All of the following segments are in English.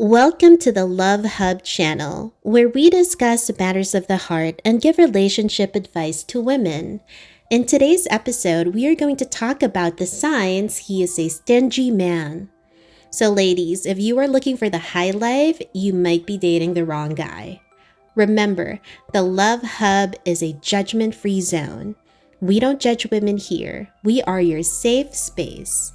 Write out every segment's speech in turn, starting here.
Welcome to the Love Hub channel, where we discuss matters of the heart and give relationship advice to women. In today's episode, we are going to talk about the signs he is a stingy man. So ladies, if you are looking for the high life, you might be dating the wrong guy. Remember, the Love Hub is a judgment-free zone. We don't judge women here. We are your safe space.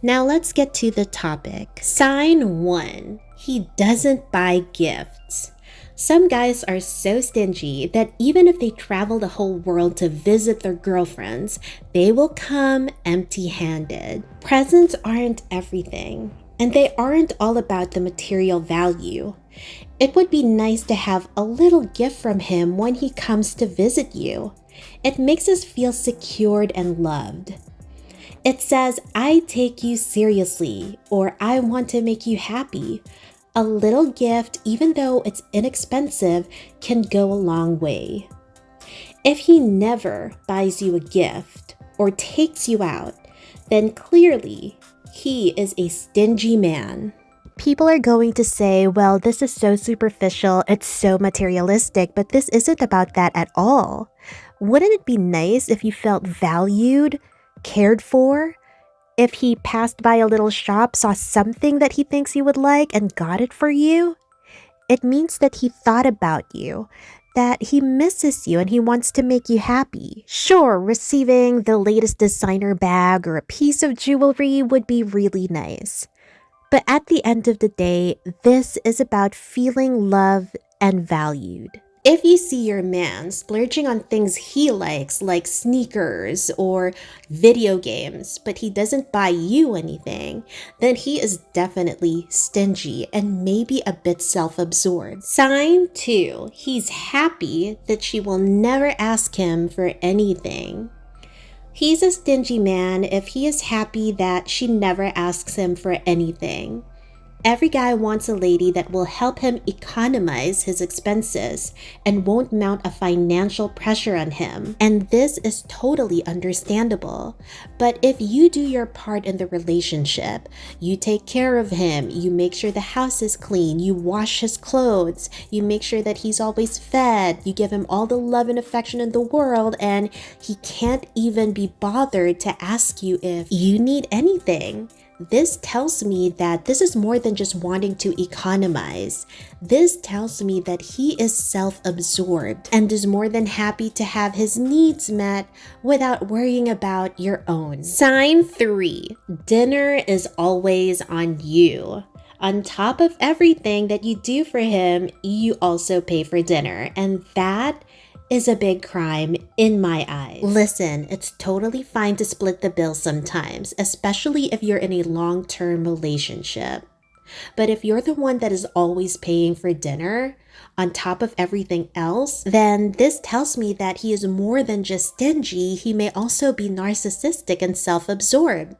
Now let's get to the topic. Sign 1. He doesn't buy gifts. Some guys are so stingy that even if they travel the whole world to visit their girlfriends, they will come empty-handed. Presents aren't everything, and they aren't all about the material value. It would be nice to have a little gift from him when he comes to visit you. It makes us feel secured and loved. It says, I take you seriously, or I want to make you happy. A little gift, even though it's inexpensive, can go a long way. If he never buys you a gift or takes you out, then clearly he is a stingy man. People are going to say, well, this is so superficial, it's so materialistic, but this isn't about that at all. Wouldn't it be nice if you felt valued, cared for? If he passed by a little shop, saw something that he thinks you would like, and got it for you? It means that he thought about you, that he misses you and he wants to make you happy. Sure, receiving the latest designer bag or a piece of jewelry would be really nice. But at the end of the day, this is about feeling loved and valued. If you see your man splurging on things he likes, like sneakers or video games, but he doesn't buy you anything, then he is definitely stingy and maybe a bit self-absorbed. Sign 2. He's happy that she will never ask him for anything. He's a stingy man if he is happy that she never asks him for anything. Every guy wants a lady that will help him economize his expenses and won't mount a financial pressure on him. And this is totally understandable. But if you do your part in the relationship, you take care of him, you make sure the house is clean, you wash his clothes, you make sure that he's always fed, you give him all the love and affection in the world, and he can't even be bothered to ask you if you need anything. This tells me that this is more than just wanting to economize. This tells me that he is self-absorbed and is more than happy to have his needs met without worrying about your own. Sign 3. Dinner is always on you. On top of everything that you do for him, you also pay for dinner, and that is a big crime in my eyes. Listen, it's totally fine to split the bill sometimes, especially if you're in a long-term relationship. But if you're the one that is always paying for dinner, on top of everything else, then this tells me that he is more than just stingy. He may also be narcissistic and self-absorbed.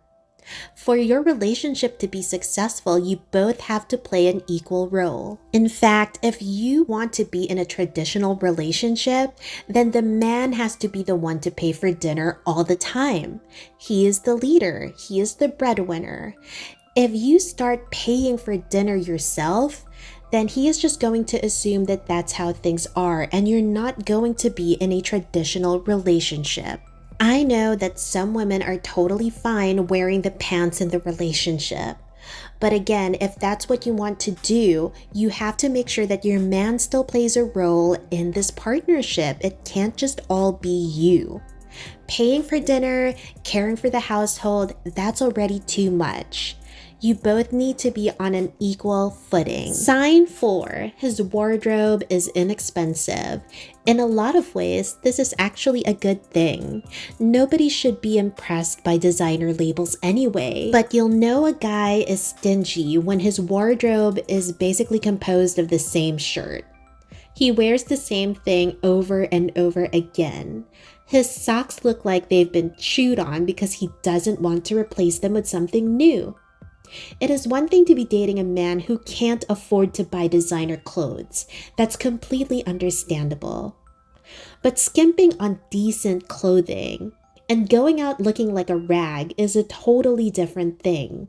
For your relationship to be successful, you both have to play an equal role. In fact, if you want to be in a traditional relationship, then the man has to be the one to pay for dinner all the time. He is the leader. He is the breadwinner. If you start paying for dinner yourself, then he is just going to assume that that's how things are, and you're not going to be in a traditional relationship. I know that some women are totally fine wearing the pants in the relationship. But again, if that's what you want to do, you have to make sure that your man still plays a role in this partnership. It can't just all be you. Paying for dinner, caring for the household, that's already too much. You both need to be on an equal footing. Sign 4. His wardrobe is inexpensive. In a lot of ways, this is actually a good thing. Nobody should be impressed by designer labels anyway. But you'll know a guy is stingy when his wardrobe is basically composed of the same shirt. He wears the same thing over and over again. His socks look like they've been chewed on because he doesn't want to replace them with something new. It is one thing to be dating a man who can't afford to buy designer clothes. That's completely understandable. But skimping on decent clothing and going out looking like a rag is a totally different thing.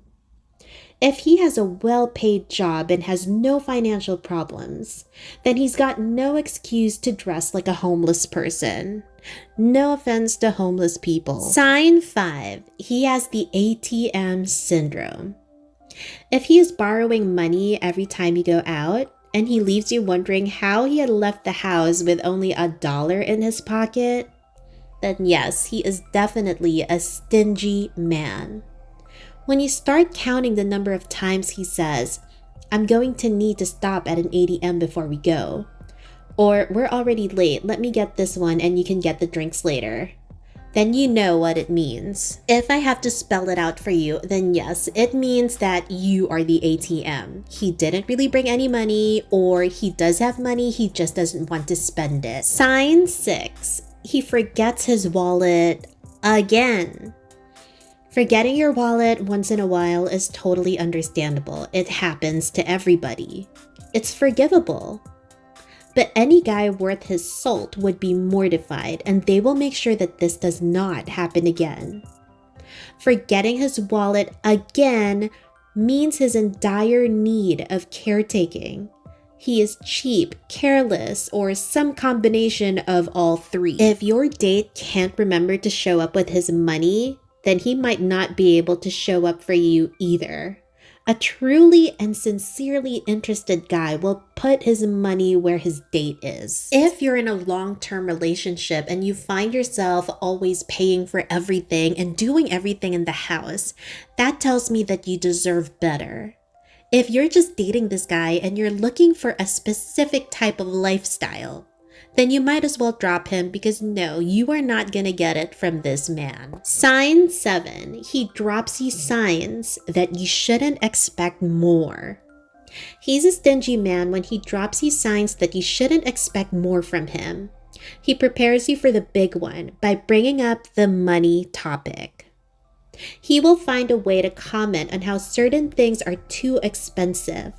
If he has a well-paid job and has no financial problems, then he's got no excuse to dress like a homeless person. No offense to homeless people. Sign 5. He has the ATM syndrome. If he is borrowing money every time you go out, and he leaves you wondering how he had left the house with only $1 in his pocket, then yes, he is definitely a stingy man. When you start counting the number of times he says, "I'm going to need to stop at an ATM before we go," or "We're already late, let me get this one and you can get the drinks later," then you know what it means. If I have to spell it out for you, then yes, it means that you are the ATM. He didn't really bring any money, or he does have money, he just doesn't want to spend it. Sign 6. He forgets his wallet again. Forgetting your wallet once in a while is totally understandable. It happens to everybody. It's forgivable. But any guy worth his salt would be mortified, and they will make sure that this does not happen again. Forgetting his wallet again means he's in dire need of caretaking. He is cheap, careless, or some combination of all three. If your date can't remember to show up with his money, then he might not be able to show up for you either. A truly and sincerely interested guy will put his money where his date is. If you're in a long-term relationship and you find yourself always paying for everything and doing everything in the house, that tells me that you deserve better. If you're just dating this guy and you're looking for a specific type of lifestyle, then you might as well drop him, because no, you are not gonna get it from this man. Sign 7. He drops you signs that you shouldn't expect more. He's a stingy man when he drops you signs that you shouldn't expect more from him. He prepares you for the big one by bringing up the money topic. He will find a way to comment on how certain things are too expensive.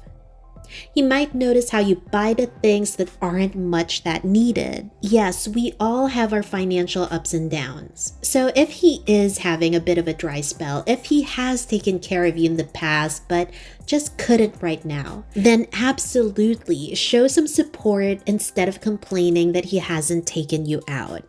He might notice how you buy the things that aren't much that needed. Yes, we all have our financial ups and downs. So if he is having a bit of a dry spell, if he has taken care of you in the past but just couldn't right now, then absolutely show some support instead of complaining that he hasn't taken you out.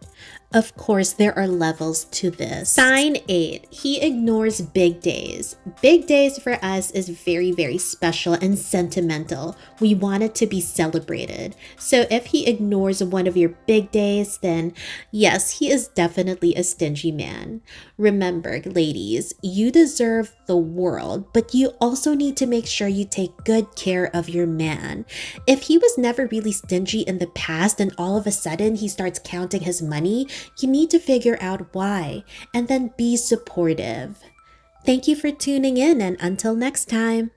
Of course, there are levels to this. Sign 8. He ignores big days. Big days for us is very, very special and sentimental. We want it to be celebrated. So if he ignores one of your big days, then yes, he is definitely a stingy man. Remember, ladies, you deserve the world, but you also need to make sure you take good care of your man. If he was never really stingy in the past and all of a sudden he starts counting his money, you need to figure out why and then be supportive. Thank you for tuning in, and until next time.